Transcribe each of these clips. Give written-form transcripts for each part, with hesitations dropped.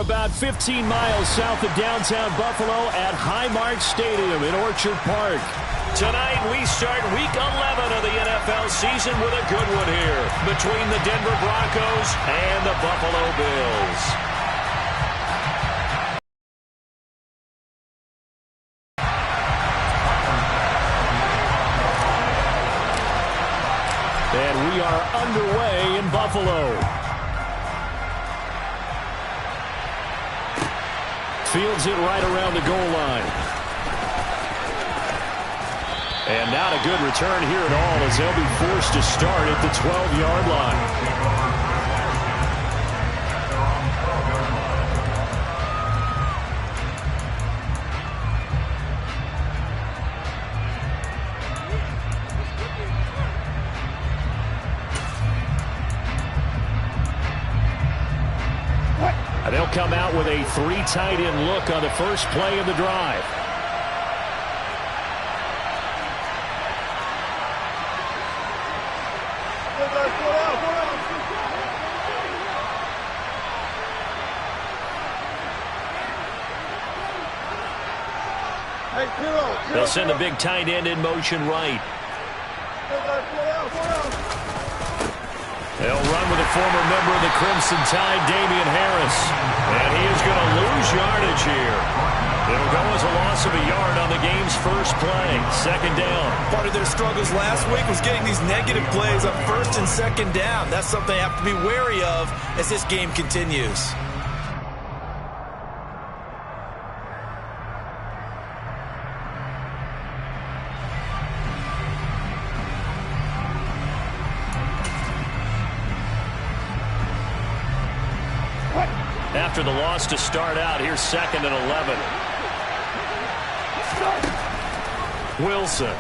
about 15 miles south of downtown Buffalo at Highmark Stadium in Orchard Park. Tonight, we start Week 11 of the NFL season with a good one here between the Denver Broncos and the Buffalo Bills. And we are underway in Buffalo. Fields it right around the goal line. And not a good return here at all as they'll be forced to start at the 12-yard line. They'll come out with a 3 tight end look on the first play of the drive. They'll send the big tight end in motion right. They'll run with a former member of the Crimson Tide, Damian Harris. And he is going to lose yardage here. It'll go as a loss of a yard on the game's first play. Second down. Part of their struggles last week was getting these negative plays on first and second down. That's something they have to be wary of as this game continues. After the loss to start out, here's 2nd and 11. Wilson.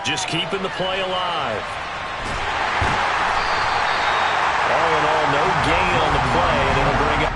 Just keeping the play alive. All in all, no gain on the play, and it'll bring up.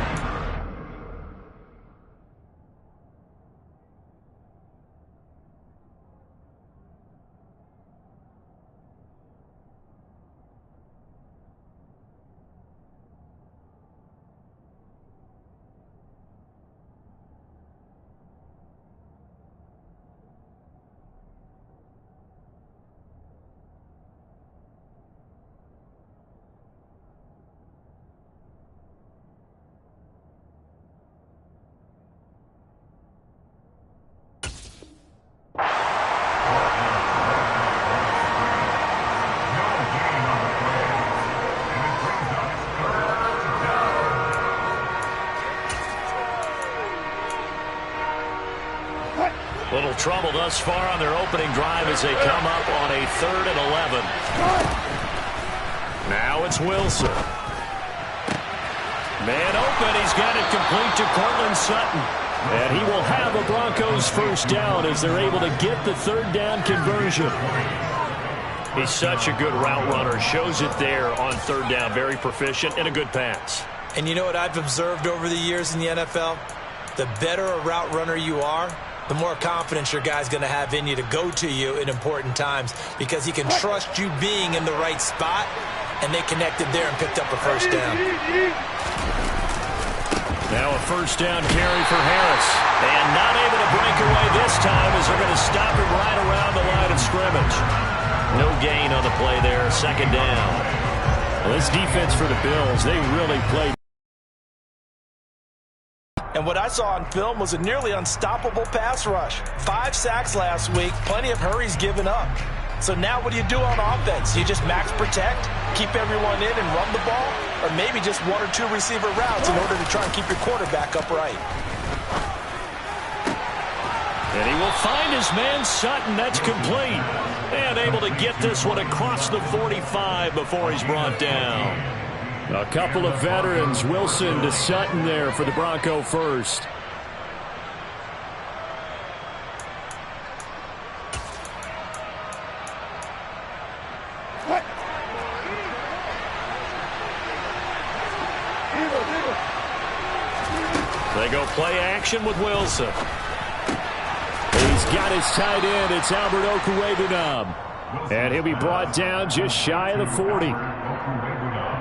Little trouble thus far on their opening drive as they come up on a 3rd and 11. Now it's Wilson. Man open. He's got it complete to Cortland Sutton. And he will have a Broncos first down as they're able to get the 3rd down conversion. He's such a good route runner. Shows it there on 3rd down. Very proficient and a good pass. And you know what I've observed over the years in the NFL? The better a route runner you are, the more confidence your guy's going to have in you to go to you in important times because he can trust you being in the right spot, and they connected there and picked up a first down. Now a first down carry for Harris. And not able to break away this time as they're going to stop him right around the line of scrimmage. No gain on the play there, 2nd down. Well, this defense for the Bills, they really played. And what I saw on film was a nearly unstoppable pass rush. 5 sacks last week, plenty of hurries given up. So now what do you do on offense? You just max protect, keep everyone in and run the ball, or maybe just 1 or 2 receiver routes in order to try and keep your quarterback upright. And he will find his man Sutton. That's complete. And able to get this one across the 45 before he's brought down. A couple of veterans, Wilson to Sutton there for the Bronco first. They go play action with Wilson. He's He's got his tight end. It's Albert Okwuegbunam. And he'll be brought down just shy of the 40.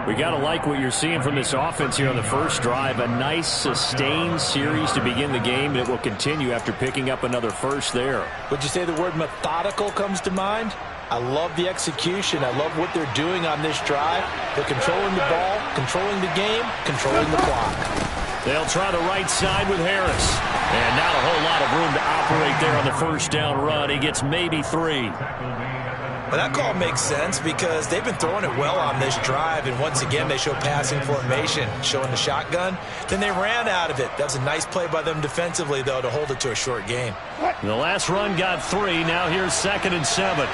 We got to like what you're seeing from this offense here on the first drive. A nice, sustained series to begin the game, and it will continue after picking up another first there. Would you say the word methodical comes to mind? I love the execution. I love what they're doing on this drive. They're controlling the ball, controlling the game, controlling the clock. They'll try the right side with Harris. And not a whole lot of room to operate there on the first down run. He gets maybe 3. Well, that call makes sense because they've been throwing it well on this drive, and once again they show passing formation, showing the shotgun. Then they ran out of it. That was a nice play by them defensively, though, to hold it to a short game. The last run got 3. Now here's 2nd and 7.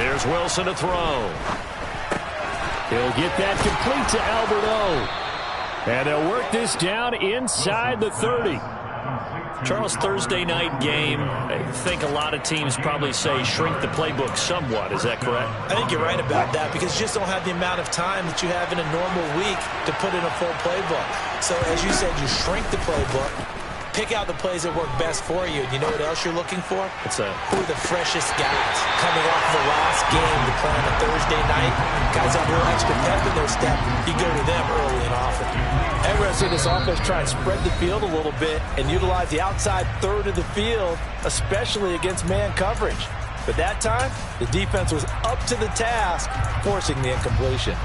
Here's Wilson to throw. He'll get that complete to Albert O. And they'll work this down inside the 30. Charles, Thursday night game, I think a lot of teams probably say shrink the playbook somewhat. Is that correct? I think you're right about that because you just don't have the amount of time that you have in a normal week to put in a full playbook. So, as you said, you shrink the playbook, pick out the plays that work best for you. You know what else you're looking for? What's that? Who are the freshest guys coming off of the last game to play on a Thursday night? Guys have a little extra pep in their step. You go to them early and often. And we're going to see this offense try and spread the field a little bit and utilize the outside third of the field, especially against man coverage. But that time, the defense was up to the task, forcing the incompletion.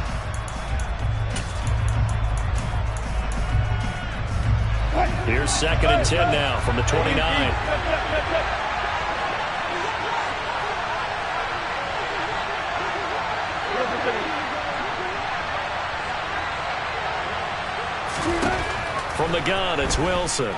Here's 2nd and 10 now from the 29. From the gun, it's Wilson. And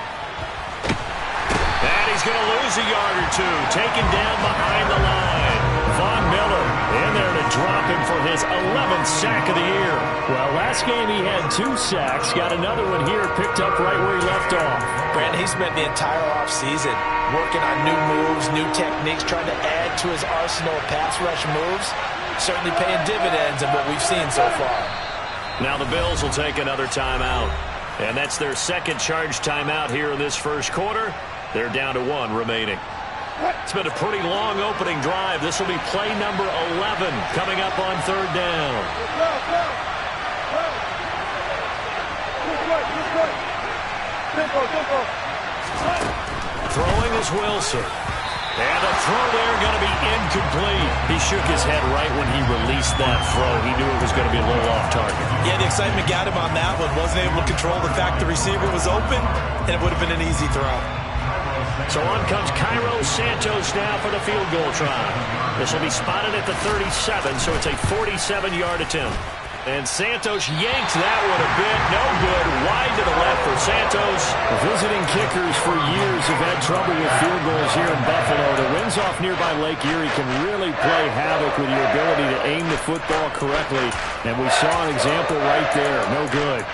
he's going to lose a yard or 2. Taken down behind the line. Von Miller in there to drop him for his 11th sack of the year. Well, last game he had 2 sacks. Got another one here, picked up right where he left off. Brandon, he spent the entire offseason working on new moves, new techniques, trying to add to his arsenal of pass rush moves. Certainly paying dividends in what we've seen so far. Now the Bills will take another timeout. And that's their second charge timeout here in this first quarter. They're down to 1 remaining. It's been a pretty long opening drive. This will be play number 11 coming up on 3rd down. Throwing is Wilson. And the throw there going to be incomplete. He shook his head right when he released that throw. He knew it was going to be a little off target. Yeah, the excitement got him on that one. Wasn't able to control the fact the receiver was open, and it would have been an easy throw. So on comes Cairo Santos now for the field goal try. This will be spotted at the 37, so it's a 47-yard attempt. And Santos yanked that one a bit. No good. Wide to the left for Santos. Visiting kickers for years have had trouble with field goals here in Buffalo. The winds off nearby Lake Erie can really play havoc with your ability to aim the football correctly. And we saw an example right there. No good.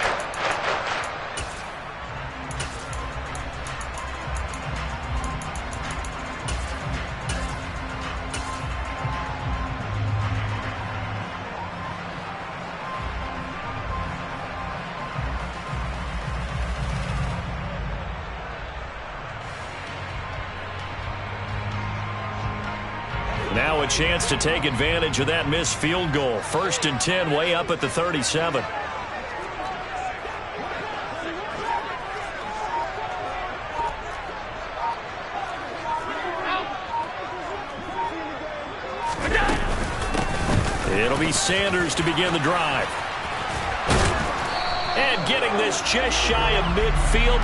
Now a chance to take advantage of that missed field goal. 1st and 10, way up at the 37. It'll be Sanders to begin the drive. And getting this just shy of midfield.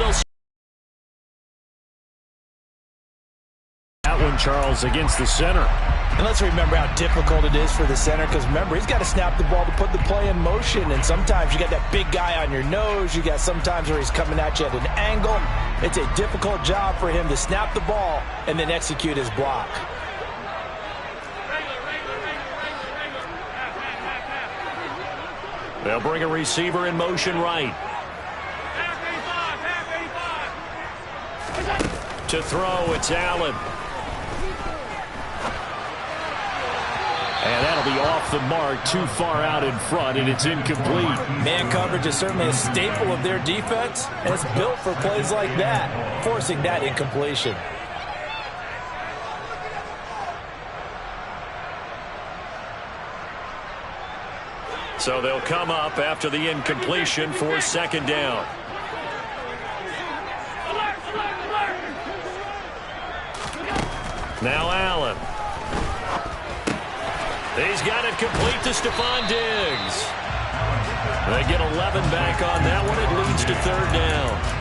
That one, Charles, against the center. And let's remember how difficult it is for the center because, remember, he's got to snap the ball to put the play in motion. And sometimes you got that big guy on your nose. You got sometimes where he's coming at you at an angle. It's a difficult job for him to snap the ball and then execute his block. They'll bring a receiver in motion right. To throw, it's Allen. And that'll be off the mark, too far out in front, and it's incomplete. Man coverage is certainly a staple of their defense, and it's built for plays like that, forcing that incompletion. So they'll come up after the incompletion for second down. Now Allen. He's got it complete to Stephon Diggs. They get 11 back on that one. It leads to third down.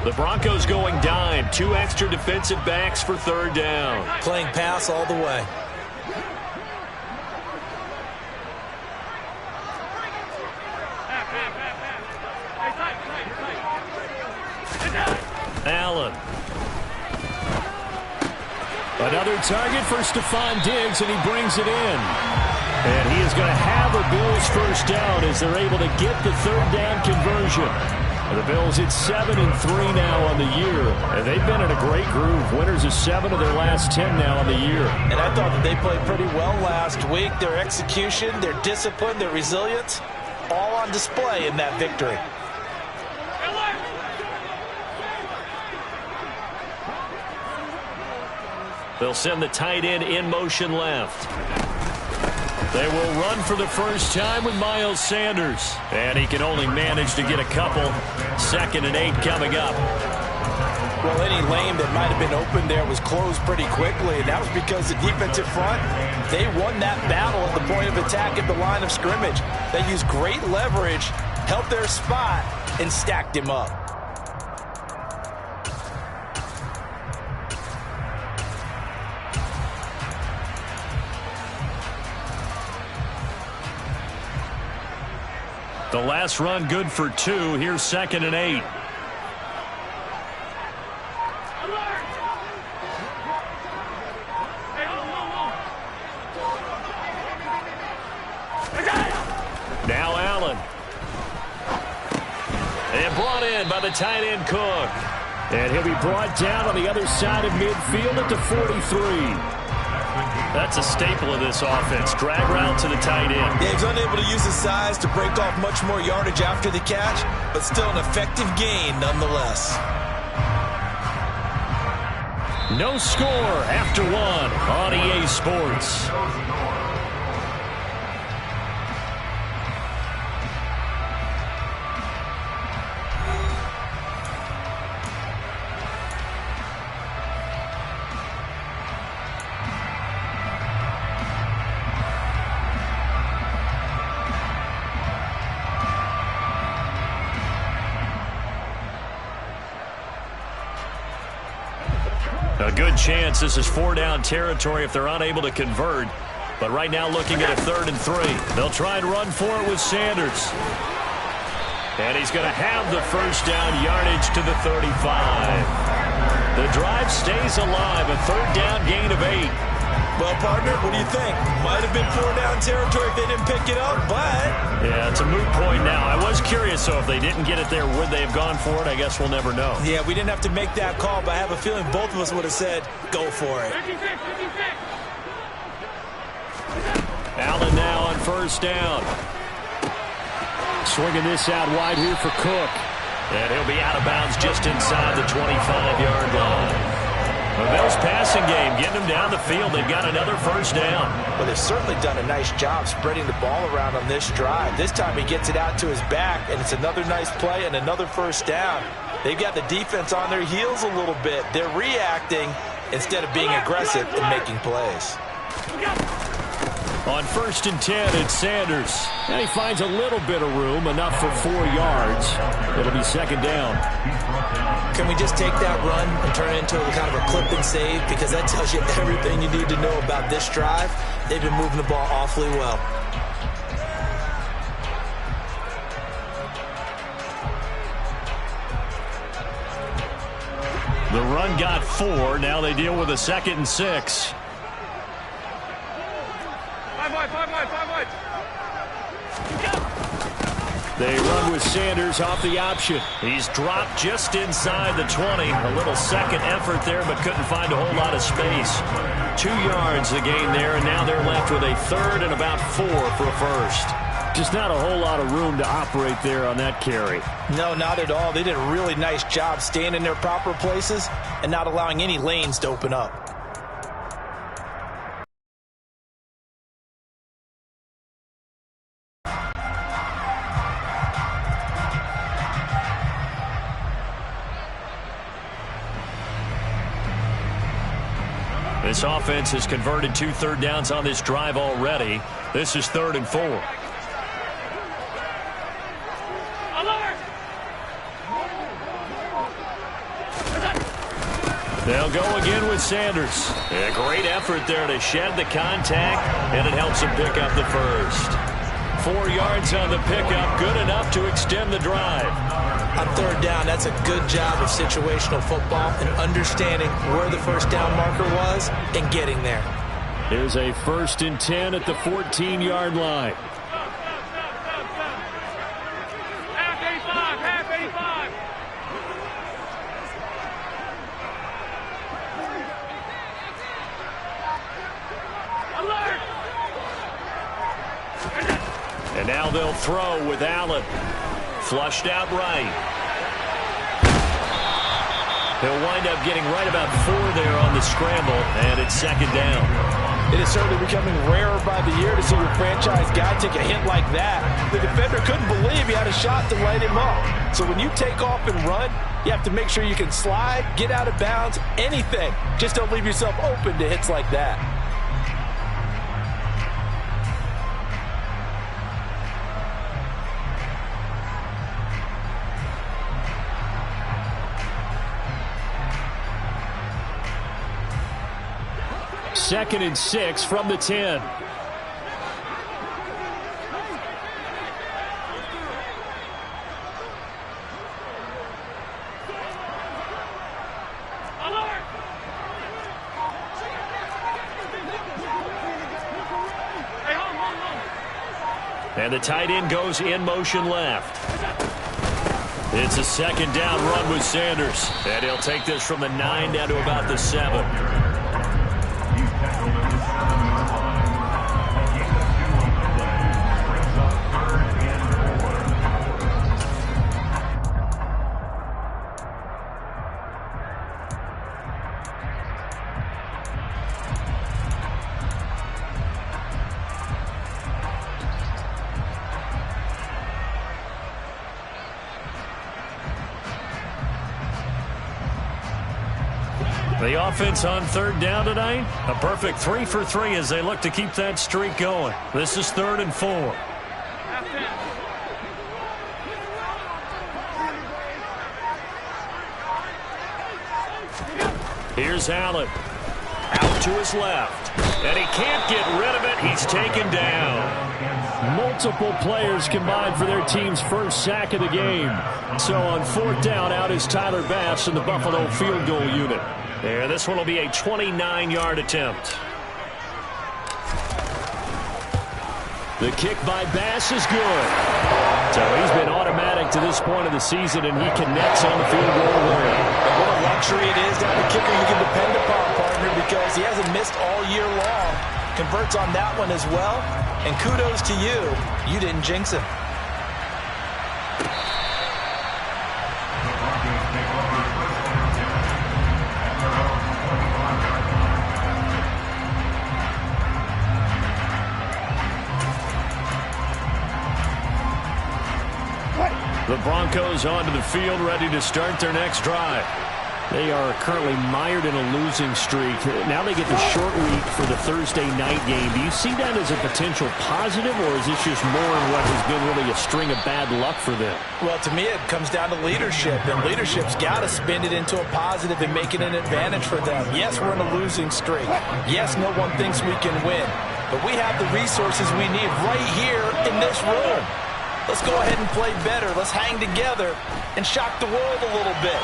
The Broncos going dime. 2 extra defensive backs for third down. Playing pass all the way. Allen. Another target for Stephon Diggs, and he brings it in. And he is going to have a Bills first down as they're able to get the third down conversion. The Bills at 7-3 now on the year, and they've been in a great groove. Winners of 7 of their last 10 now on the year. And I thought that they played pretty well last week. Their execution, their discipline, their resilience, all on display in that victory. They'll send the tight end in motion left. They will run for the first time with Miles Sanders. And he can only manage to get a couple. 2nd and 8 coming up. Well, any lane that might have been open there was closed pretty quickly, and that was because the defensive front, they won that battle at the point of attack at the line of scrimmage. They used great leverage, held their spot, and stacked him up. The last run good for 2. Here's 2nd and 8. Now Allen. And brought in by the tight end Cook. And he'll be brought down on the other side of midfield at the 43. That's a staple of this offense. Drag route to the tight end. Yeah, he's unable to use his size to break off much more yardage after the catch, but still an effective gain nonetheless. No score after 1 on EA Sports. A good chance this is 4-down territory if they're unable to convert. But right now looking at a 3rd and 3. They'll try and run for it with Sanders. And he's going to have the first down yardage to the 35. The drive stays alive. A 3rd down gain of 8. Well, partner, what do you think? Might have been 4-down territory if they didn't pick it up, but... Yeah, it's a moot point now. I was curious, so if they didn't get it there, would they have gone for it? I guess we'll never know. Yeah, we didn't have to make that call, but I have a feeling both of us would have said, go for it. Allen now on first down. Swinging this out wide here for Cook. And he'll be out of bounds just inside the 25-yard line. The Bills passing game, getting them down the field. They've got another first down. Well, they've certainly done a nice job spreading the ball around on this drive. This time he gets it out to his back, and it's another nice play and another first down. They've got the defense on their heels a little bit. They're reacting instead of being aggressive and making plays. On 1st and 10, it's Sanders. And he finds a little bit of room, enough for 4 yards. It'll be 2nd down. Can we just take that run and turn it into kind of a clip and save? Because that tells you everything you need to know about this drive. They've been moving the ball awfully well. The run got 4. Now they deal with a 2nd and 6. They run with Sanders off the option. He's dropped just inside the 20. A little second effort there, but couldn't find a whole lot of space. 2 yards the gain there, and now they're left with a third and about 4 for a first. Just not a whole lot of room to operate there on that carry. No, not at all. They did a really nice job staying in their proper places and not allowing any lanes to open up. This offense has converted 2 third downs on this drive already. This is 3rd and 4. They'll go again with Sanders. A great effort there to shed the contact, and it helps him pick up the first. 4 yards on the pickup, good enough to extend the drive. On 3rd down, that's a good job of situational football and understanding where the first down marker was and getting there. Here's a 1st and 10 at the 14-yard line. And now they'll throw with Allen. Flushed out right. He'll wind up getting right about 4 there on the scramble, and it's 2nd down. It is certainly becoming rarer by the year to see your franchise guy take a hit like that. The defender couldn't believe he had a shot to light him up. So when you take off and run, you have to make sure you can slide, get out of bounds, anything. Just don't leave yourself open to hits like that. Second and 6 from the 10. And the tight end goes in motion left. It's a 2nd down run with Sanders. And he'll take this from the 9 down to about the 7. The offense on 3rd down tonight, a perfect 3 for 3 as they look to keep that streak going. This is 3rd and 4. Here's Allen. Out to his left. And he can't get rid of it. He's taken down. Multiple players combined for their team's first sack of the game. So on 4th down, out is Tyler Bass in the Buffalo field goal unit. And this one will be a 29-yard attempt. The kick by Bass is good. So he's been automatic to this point of the season, and he connects on the field goal there. What a luxury it is to have a kicker you can depend upon, partner, because he hasn't missed all year long. Converts on that one as well. And kudos to you. You didn't jinx him. The Broncos onto the field, ready to start their next drive. They are currently mired in a losing streak. Now they get the short week for the Thursday night game. Do you see that as a potential positive, or is this just more in what has been really a string of bad luck for them? Well, to me, it comes down to leadership, and leadership's got to spin it into a positive and make it an advantage for them. Yes, we're in a losing streak. Yes, no one thinks we can win, but we have the resources we need right here in this room. Let's go ahead and play better. Let's hang together and shock the world a little bit.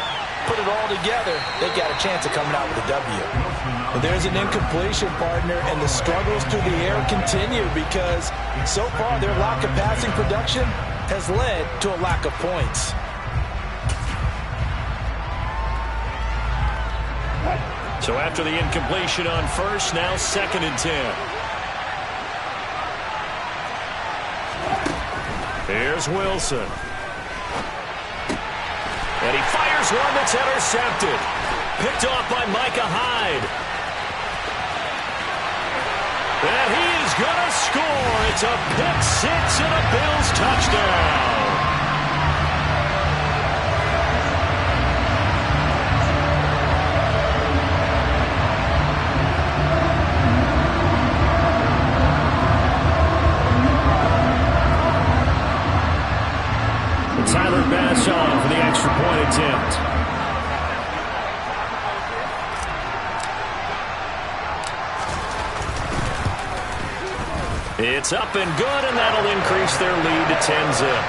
Put it all together, they've got a chance of coming out with a W. Well, there's an incompletion, partner, and the struggles through the air continue because so far their lack of passing production has led to a lack of points. So after the incompletion on first, now 2nd and 10. Here's Wilson. And he fires one that's intercepted. Picked off by Micah Hyde. And he is going to score. It's a pick six and a Bills touchdown. Tyler Bass on for the extra point attempt. It's up and good, and that'll increase their lead to 10-zip.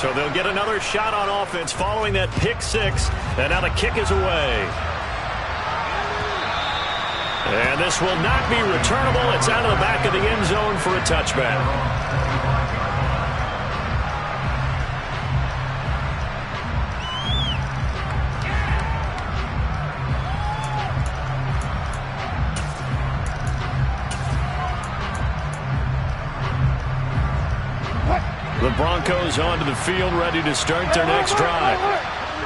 So they'll get another shot on offense following that pick six, and now the kick is away. And this will not be returnable. It's out of the back of the end zone for a touchback. The Broncos onto the field, ready to start their next drive.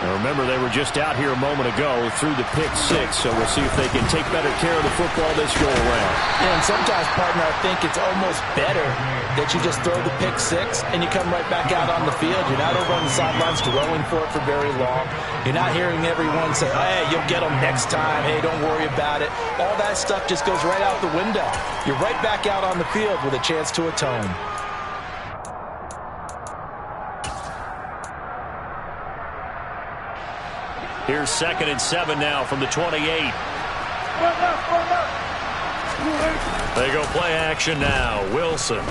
Now remember, they were just out here a moment ago through the pick six, so we'll see if they can take better care of the football this go-around. Yeah, and sometimes, partner, I think it's almost better that you just throw the pick six and you come right back out on the field. You're not over on the sidelines dwelling for it for very long. You're not hearing everyone say, hey, you'll get them next time. Hey, don't worry about it. All that stuff just goes right out the window. You're right back out on the field with a chance to atone. Here's 2nd and 7 now from the 28. They go play action now. Wilson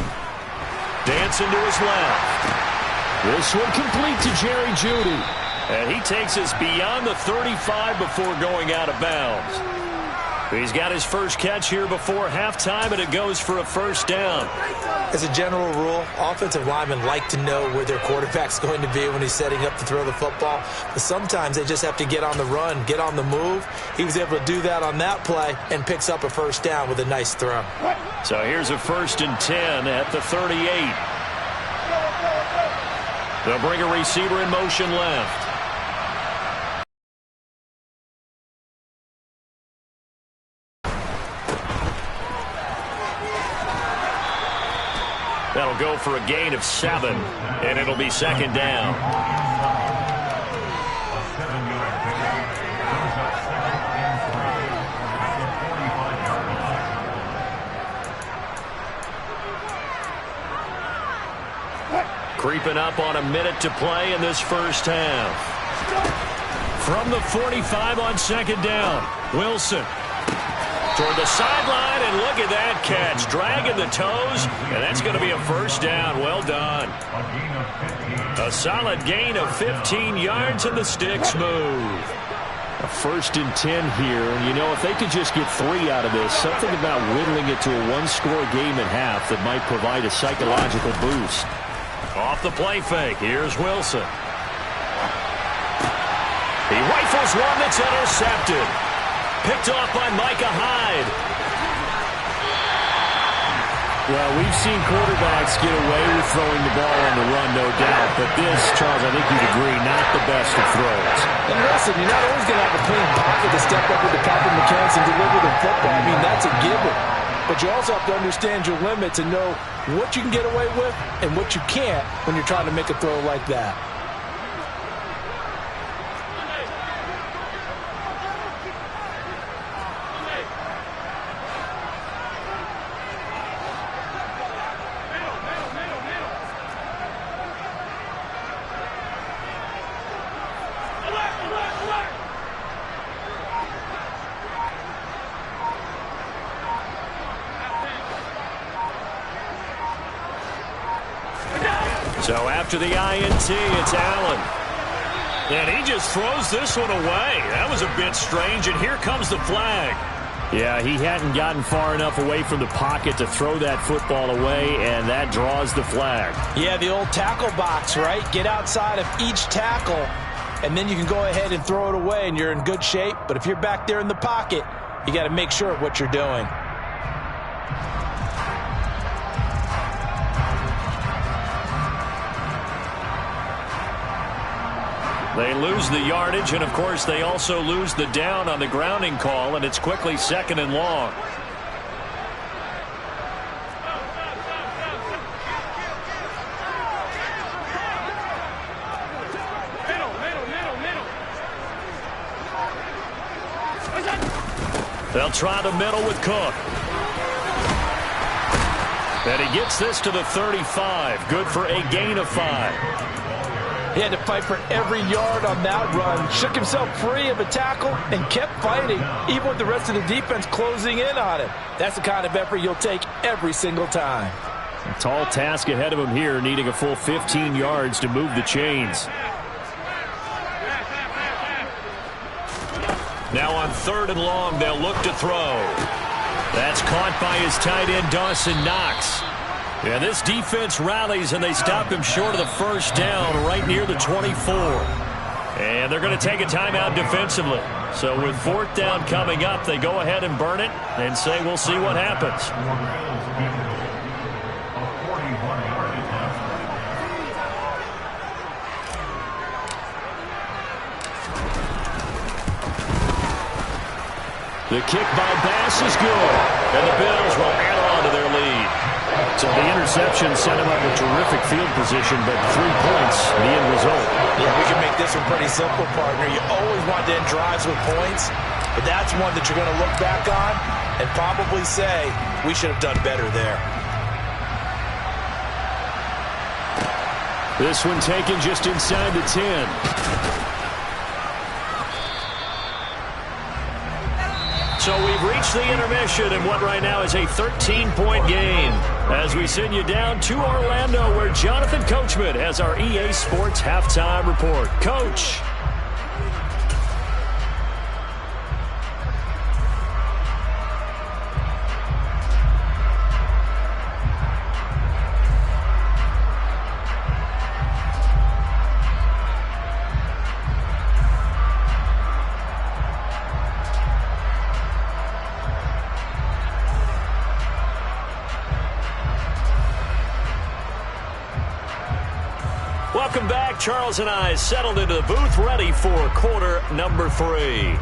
dancing to his left. This one complete to Jerry Jeudy. And he takes us beyond the 35 before going out of bounds. He's got his first catch here before halftime, and it goes for a first down. As a general rule, offensive linemen like to know where their quarterback's going to be when he's setting up to throw the football. But sometimes they just have to get on the run, get on the move. He was able to do that on that play and picks up a first down with a nice throw. So here's a 1st and 10 at the 38. They'll bring a receiver in motion left. That'll go for a gain of 7, and it'll be 2nd down. Creeping up on a minute to play in this first half. From the 45 on 2nd down, Wilson toward the sideline, and look at that catch. Dragging the toes, and that's going to be a first down. Well done. A solid gain of 15 yards, and the sticks move. A 1st and 10 here, and you know, if they could just get 3 out of this, something about whittling it to a one-score game at half that might provide a psychological boost. Off the play fake, here's Wilson. He rifles one that's intercepted. Picked off by Micah Hyde. Well, we've seen quarterbacks get away with throwing the ball on the run, no doubt. But this, Charles, I think you'd agree, not the best of throws. And listen, you're not always going to have a clean pocket to step up with the proper mechanics and deliver the football. I mean, that's a given. But you also have to understand your limits and know what you can get away with and what you can't when you're trying to make a throw like that. So after the INT, it's Allen. And he just throws this one away. That was a bit strange, and here comes the flag. Yeah, he hadn't gotten far enough away from the pocket to throw that football away, and that draws the flag. Yeah, the old tackle box, right? Get outside of each tackle, and then you can go ahead and throw it away, and you're in good shape. But if you're back there in the pocket, you got to make sure of what you're doing. They lose the yardage, and, of course, they also lose the down on the grounding call, and it's quickly 2nd and long. They'll try the middle with Cook. And he gets this to the 35. Good for a gain of 5. He had to fight for every yard on that run, shook himself free of a tackle, and kept fighting, even with the rest of the defense closing in on him. That's the kind of effort you'll take every single time. A tall task ahead of him here, needing a full 15 yards to move the chains. Now on 3rd and long, they'll look to throw. That's caught by his tight end, Dawson Knox. Yeah, this defense rallies, and they stop him short of the first down right near the 24. And they're going to take a timeout defensively. So with 4th down coming up, they go ahead and burn it and say we'll see what happens. The kick by Bass is good, and the Bills will add on to their lead. So the interception set him up with terrific field position, but 3 points, the end result. Yeah, we can make this one pretty simple, partner. You always want to end drives with points, but that's one that you're going to look back on and probably say, we should have done better there. This one taken just inside the 10. So we've reached the intermission in what right now is a 13-point game as we send you down to Orlando, where Jonathan Coachman has our EA Sports Halftime Report. Coach. Welcome back. Charles and I settled into the booth, ready for quarter number 3.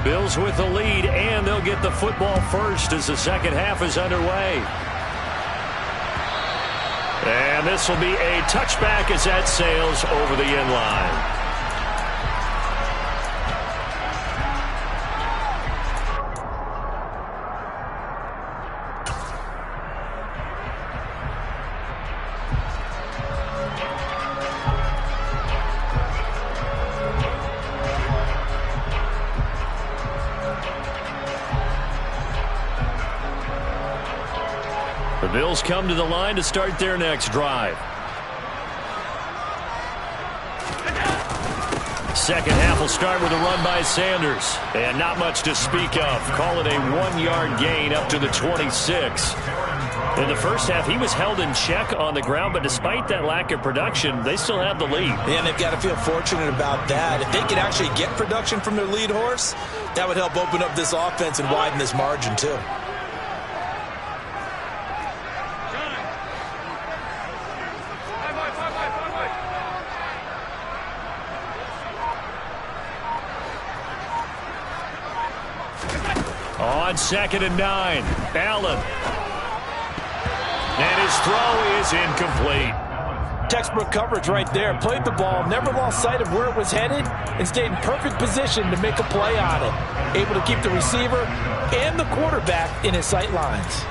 Bills with the lead, and they'll get the football first as the second half is underway. And this will be a touchback as that sails over the end line. The Bills come to the line to start their next drive. Second half will start with a run by Sanders. And not much to speak of. Call it a 1-yard gain up to the 26. In the first half, he was held in check on the ground, but despite that lack of production, they still have the lead. And they've got to feel fortunate about that. If they can actually get production from their lead horse, that would help open up this offense and widen this margin too. On 2nd and 9, Allen. And his throw is incomplete. Textbook coverage right there. Played the ball, never lost sight of where it was headed, and stayed in perfect position to make a play on it. Able to keep the receiver and the quarterback in his sight lines.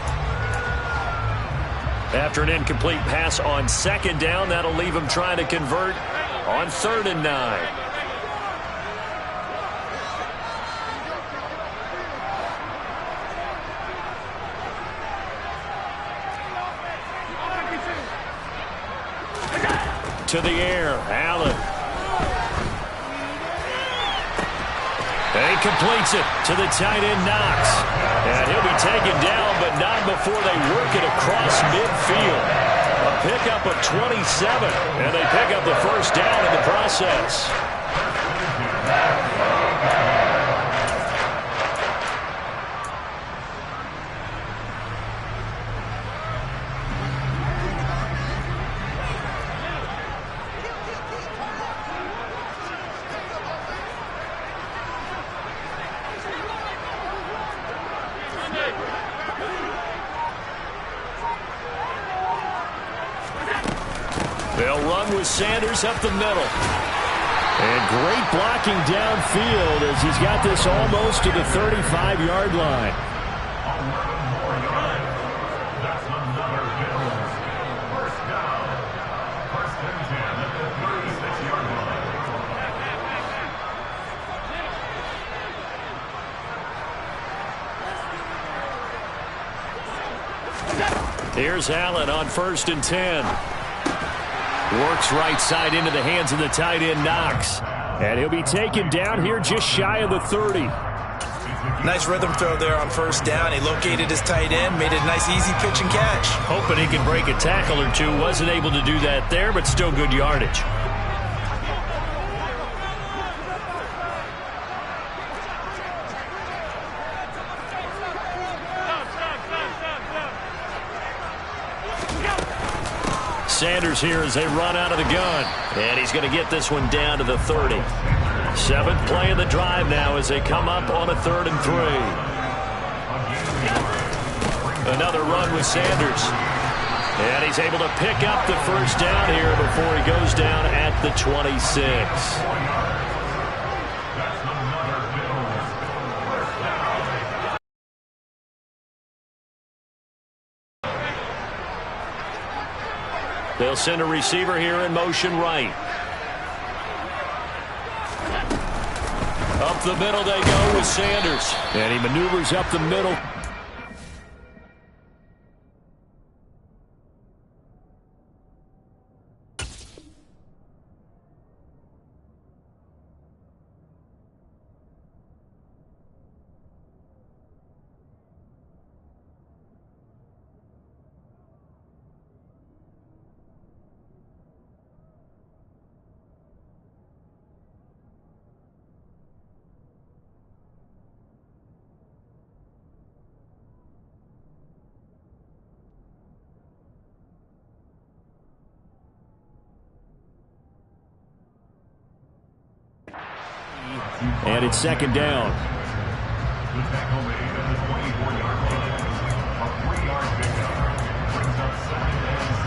After an incomplete pass on 2nd down, that'll leave him trying to convert on 3rd and 9. to the air. Allen. And he completes it to the tight end, Knox. And he'll be taken down, but not before they work it across midfield. A pickup of 27, and they pick up the first down in the process. They'll run with Sanders up the middle. And great blocking downfield as he's got this almost to the 35-yard line. Here's Allen on 1st and 10. Works right side into the hands of the tight end, Knox. And he'll be taken down here just shy of the 30. Nice rhythm throw there on 1st down. He located his tight end, made it a nice easy pitch and catch. Hoping he can break a tackle or two. Wasn't able to do that there, but still good yardage. Sanders here as they run out of the gun. And he's going to get this one down to the 30. 7th play of the drive now as they come up on a 3rd and 3. Another run with Sanders. And he's able to pick up the first down here before he goes down at the 26. They'll send a receiver here in motion right. Up the middle they go with Sanders. And he maneuvers up the middle. And it's 2nd down. The tackle made at the 24-yard line. A 3-yard pickup brings up 2nd and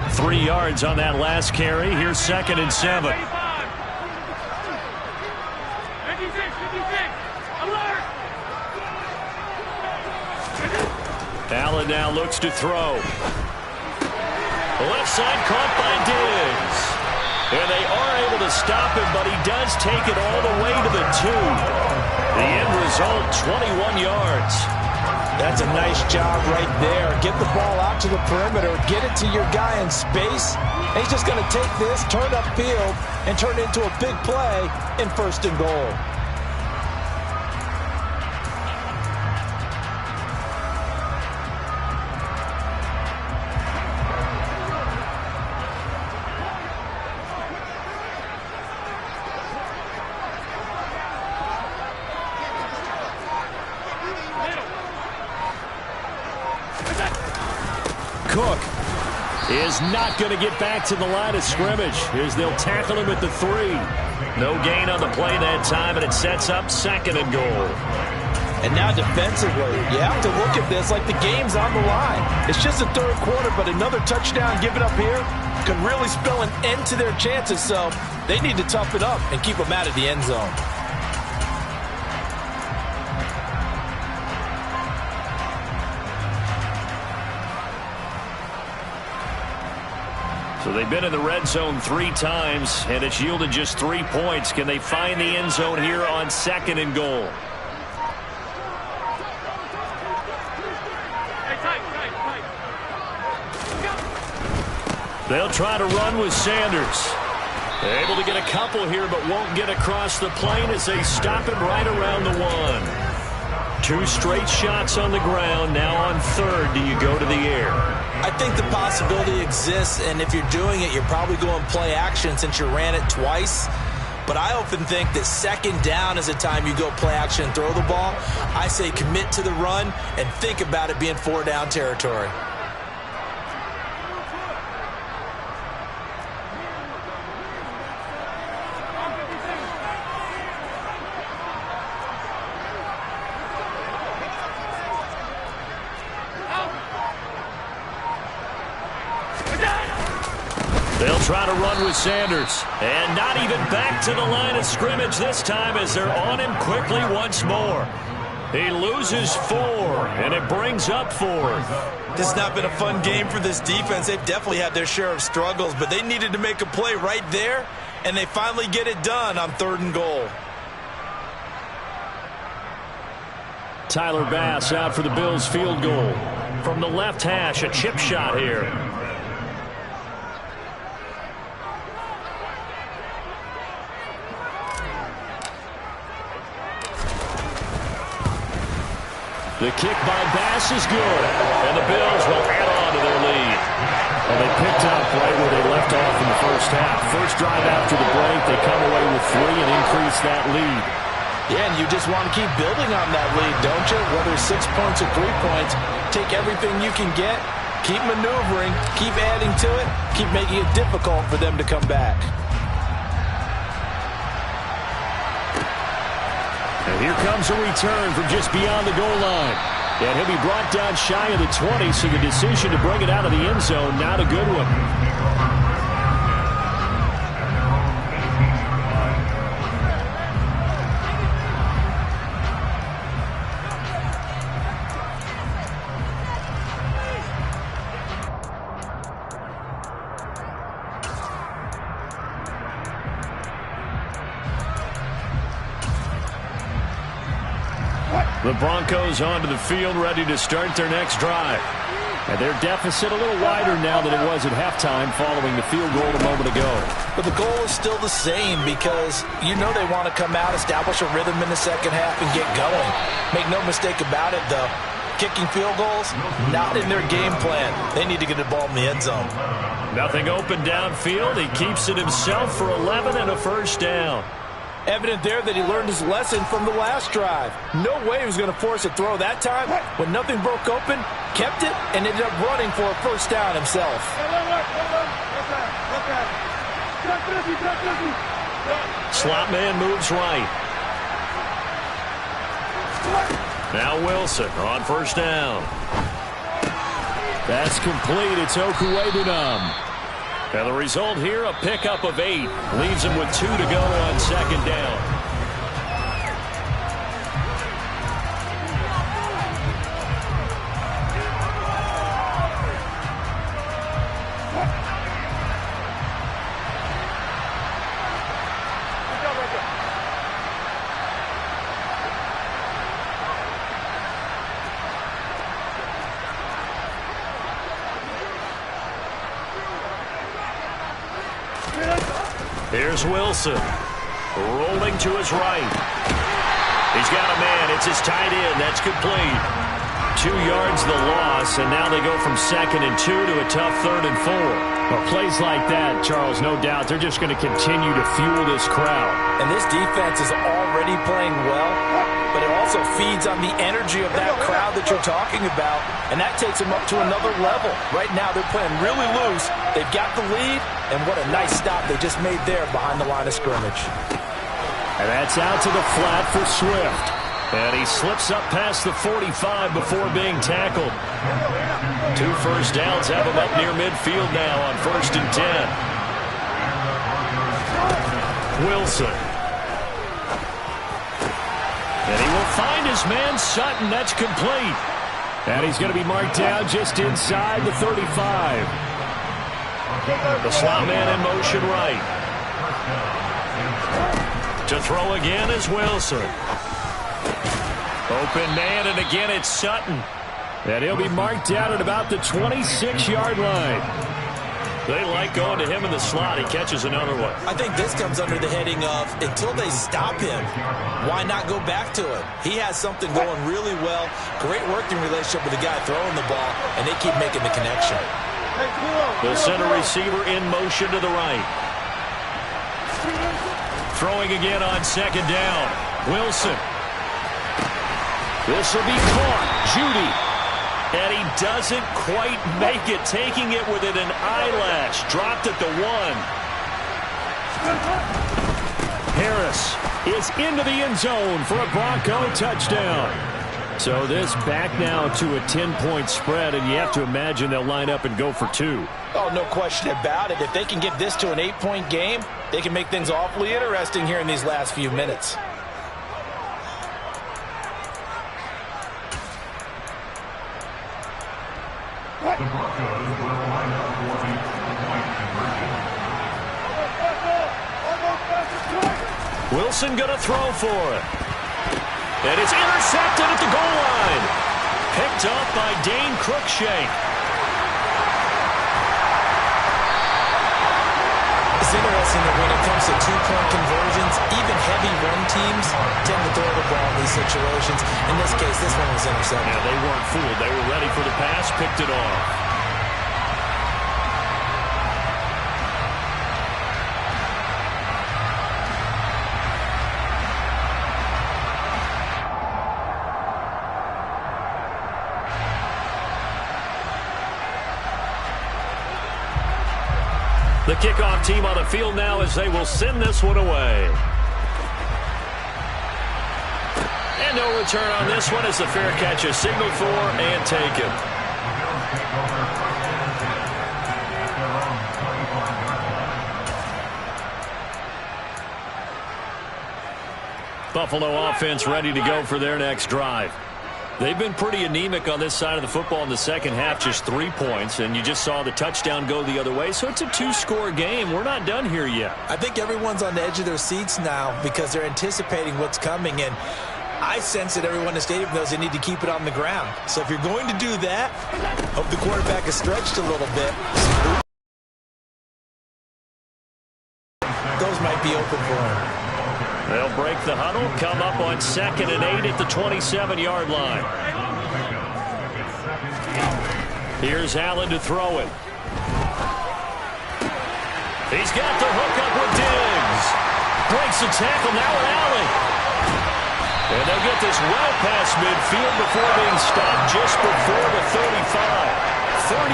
7. 3 yards on that last carry. Here's 2nd and 7. Allen now looks to throw. Left side caught by Diggs. And they are able to stop him, but he does take it all the way to the 2. The end result, 21 yards. That's a nice job right there. Get the ball out to the perimeter, get it to your guy in space. And he's just going to take this, turn upfield, and turn it into a big play in 1st and goal. Cook is not going to get back to the line of scrimmage as they'll tackle him at the 3. No gain on the play that time, and it sets up 2nd and goal. And now defensively, you have to look at this like the game's on the line. It's just the 3rd quarter, but another touchdown given up here could really spell an end to their chances, so they need to tough it up and keep them out of the end zone. So they've been in the red zone 3 times, and it's yielded just 3 points. Can they find the end zone here on 2nd and goal? Hey, tight. They'll try to run with Sanders. Able to get a couple here, but won't get across the plane as they stop it right around the 1. 2 straight shots on the ground. Now on 3rd, do you go to the air? I think the possibility exists, and if you're doing it, you're probably going play action since you ran it twice. But I often think that 2nd down is the time you go play action and throw the ball. I say commit to the run and think about it being 4-down territory. They'll try to run with Sanders. And not even back to the line of scrimmage this time as they're on him quickly once more. He loses 4, and it brings up 4th. This has not been a fun game for this defense. They've definitely had their share of struggles, but they needed to make a play right there, and they finally get it done on 3rd and goal. Tyler Bass out for the Bills field goal. From the left hash, a chip shot here. The kick by Bass is good, and the Bills will add on to their lead. Well, they picked up right where they left off in the first half. First drive after the break, they come away with 3 and increase that lead. Yeah, and you just want to keep building on that lead, don't you? Whether it's 6 points or 3 points, take everything you can get, keep maneuvering, keep adding to it, keep making it difficult for them to come back. And here comes a return from just beyond the goal line. And he'll be brought down shy of the 20, so the decision to bring it out of the end zone, not a good one. The Broncos onto the field, ready to start their next drive. And their deficit a little wider now than it was at halftime following the field goal a moment ago. But the goal is still the same because you know they want to come out, establish a rhythm in the second half, and get going. Make no mistake about it, though. Kicking field goals, not in their game plan. They need to get the ball in the end zone. Nothing open downfield. He keeps it himself for 11 and a first down. Evident there that he learned his lesson from the last drive. No way he was going to force a throw that time. When nothing broke open, kept it, and ended up running for a first down himself. Slot man moves right. Now Wilson on first down. That's complete. It's Okuwebunam. And the result here, a pickup of 8. Leaves him with 2 to go on second down. Here's Wilson, rolling to his right. He's got a man. It's his tight end. That's complete. 2 yards the loss, and now they go from 2nd and 2 to a tough 3rd and 4. Well, plays like that, Charles, no doubt, they're just going to continue to fuel this crowd. And this defense is already playing well, but it also feeds on the energy of that crowd that you're talking about, and that takes them up to another level. Right now, they're playing really loose. They've got the lead, and what a nice stop they just made there behind the line of scrimmage. And that's out to the flat for Swift. And he slips up past the 45 before being tackled. 2 first downs have him up near midfield now on 1st and 10. Wilson. And he will find his man Sutton. That's complete. And he's going to be marked down just inside the 35. The slot man in motion right. To throw again is Wilson. Open man, and again it's Sutton. And he'll be marked down at about the 26-yard line. They like going to him in the slot. He catches another one. I think this comes under the heading of until they stop him, why not go back to him? He has something going really well, great working relationship with the guy throwing the ball, and they keep making the connection. The center receiver in motion to the right. Throwing again on second down. Wilson. This will be caught. Judy. And he doesn't quite make it, taking it within an eyelash. Dropped at the 1. Harris is into the end zone for a Bronco touchdown. So this back now to a 10-point spread, and you have to imagine they'll line up and go for 2. Oh, no question about it. If they can get this to an 8-point game, they can make things awfully interesting here in these last few minutes. The Broncos will line up for the two-point conversion. Wilson going to throw for it. And it's intercepted at the goal line. Picked up by Dane Cruikshank. It's interesting that when it comes to two-point conversions, even heavy run teams tend to throw the ball in these situations. In this case, this one was intercepted. Yeah, they weren't fooled. They were ready for the pass, picked it off. The kickoff team on the field now as they will send this one away. And no return on this one as the fair catch is signaled for and taken. Buffalo offense ready to go for their next drive. They've been pretty anemic on this side of the football in the second half, just 3 points, and you just saw the touchdown go the other way, so it's a 2-score game. We're not done here yet. I think everyone's on the edge of their seats now because they're anticipating what's coming, and I sense that everyone in the stadium knows they need to keep it on the ground. So if you're going to do that, hope the quarterback is stretched a little bit. Those might be open for him. They'll break the huddle, come up on 2nd and 8 at the 27-yard line. Here's Allen to throw it. He's got the hook up with Diggs. Breaks the tackle, now with Allen. And they'll get this well past midfield before being stopped just before the 35. 36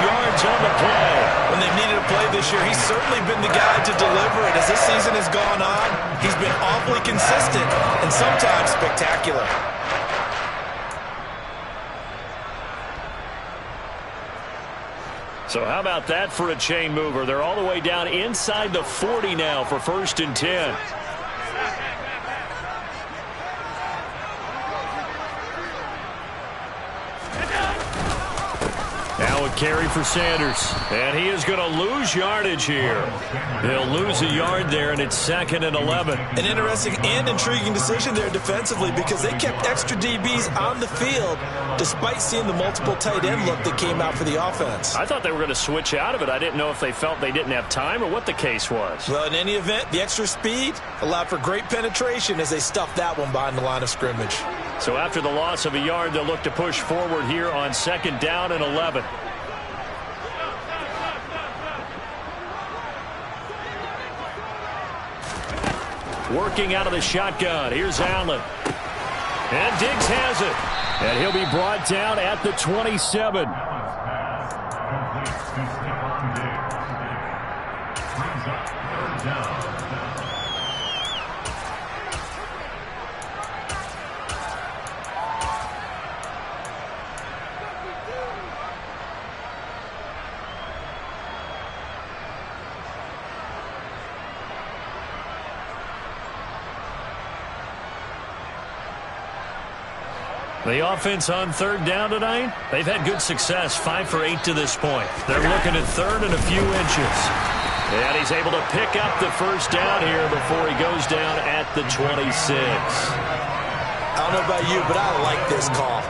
yards on the play. When they've needed a play this year, he's certainly been the guy to deliver it. As this season has gone on, he's been awfully consistent and sometimes spectacular. So how about that for a chain mover? They're all the way down inside the 40 now for 1st and 10. Now a carry for Sanders. And he is going to lose yardage here. He'll lose a yard there, and it's 2nd and 11. An interesting and intriguing decision there defensively because they kept extra DBs on the field despite seeing the multiple tight end look that came out for the offense. I thought they were going to switch out of it. I didn't know if they felt they didn't have time or what the case was. Well, in any event, the extra speed allowed for great penetration as they stuffed that one behind the line of scrimmage. So after the loss of a yard, they'll look to push forward here on 2nd down and 11. Working out of the shotgun. Here's Allen. And Diggs has it. And he'll be brought down at the 27. The offense on 3rd down tonight, they've had good success, 5 for 8 to this point. They're looking at 3rd and a few inches. And he's able to pick up the 1st down here before he goes down at the 26. I don't know about you, but I like this call.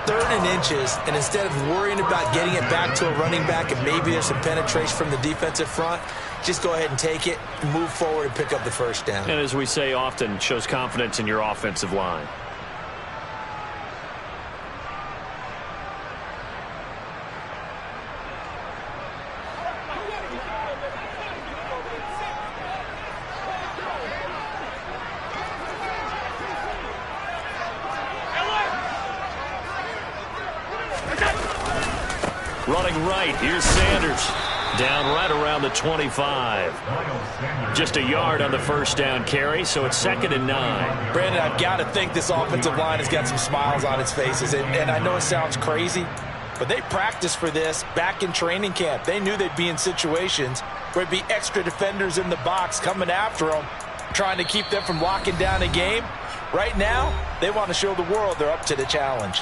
3rd and inches, and instead of worrying about getting it back to a running back and maybe there's some penetration from the defensive front, just go ahead and take it, move forward, and pick up the first down. And as we say often, shows confidence in your offensive line. Running right, here's Sanders. Down right around the 25. Just a yard on the first down carry, so it's 2nd and 9. Brandon, I've got to think this offensive line has got some smiles on its faces. And I know it sounds crazy, but they practiced for this back in training camp. They knew they'd be in situations where there'd be extra defenders in the box coming after them, trying to keep them from locking down a game. Right now, they want to show the world they're up to the challenge.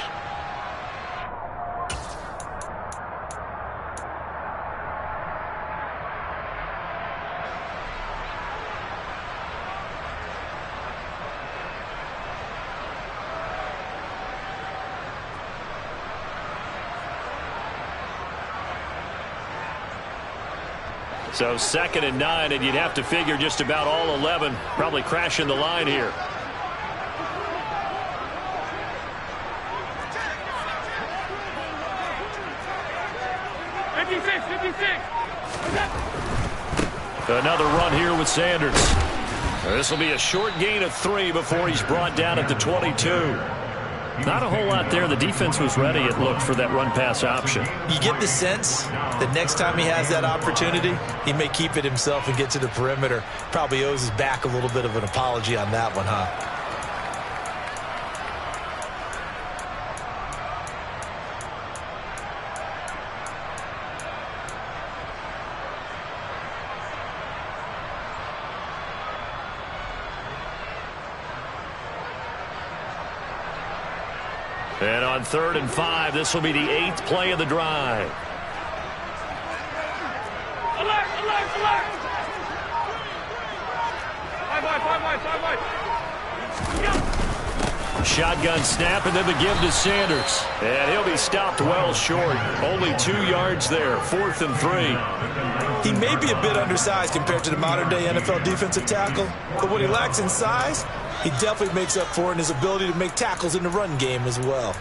So 2nd and 9, and you'd have to figure just about all 11 probably crashing the line here. Another run here with Sanders. This will be a short gain of 3 before he's brought down at the 22. Not a whole lot there. The defense was ready, it looked, for that run-pass option. You get the sense that next time he has that opportunity, he may keep it himself and get to the perimeter. Probably owes his back a little bit of an apology on that one, huh? And on 3rd and 5, this will be the 8th play of the drive. Alert, alert, alert! 5 wide. Shotgun snap, and then the give to Sanders. And he'll be stopped well short. Only 2 yards there, 4th and 3. He may be a bit undersized compared to the modern-day NFL defensive tackle, but what he lacks in size, he definitely makes up for in his ability to make tackles in the run game as well.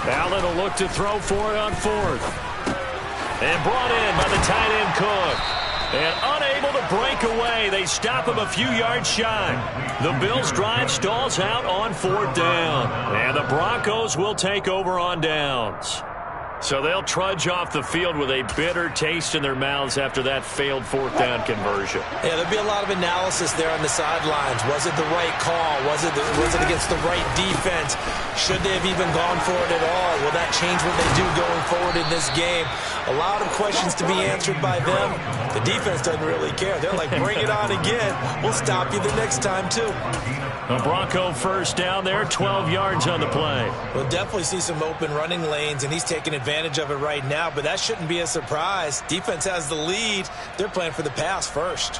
Allen will look to throw for it on 4th. And brought in by the tight end Cook. And unable to break away. They stop him a few yards shy. The Bills' drive stalls out on 4th down. And the Broncos will take over on downs. So they'll trudge off the field with a bitter taste in their mouths after that failed 4th down conversion. Yeah, there'll be a lot of analysis there on the sidelines. Was it the right call? Was it against the right defense? Should they have even gone for it at all? Will that change what they do going forward in this game? A lot of questions to be answered by them. The defense doesn't really care. They're like, bring it on again. We'll stop you the next time, too. A Bronco first down there, 12 yards on the play. We'll definitely see some open running lanes, and he's taking advantage of it right now, but that shouldn't be a surprise. Defense has the lead. They're playing for the pass first.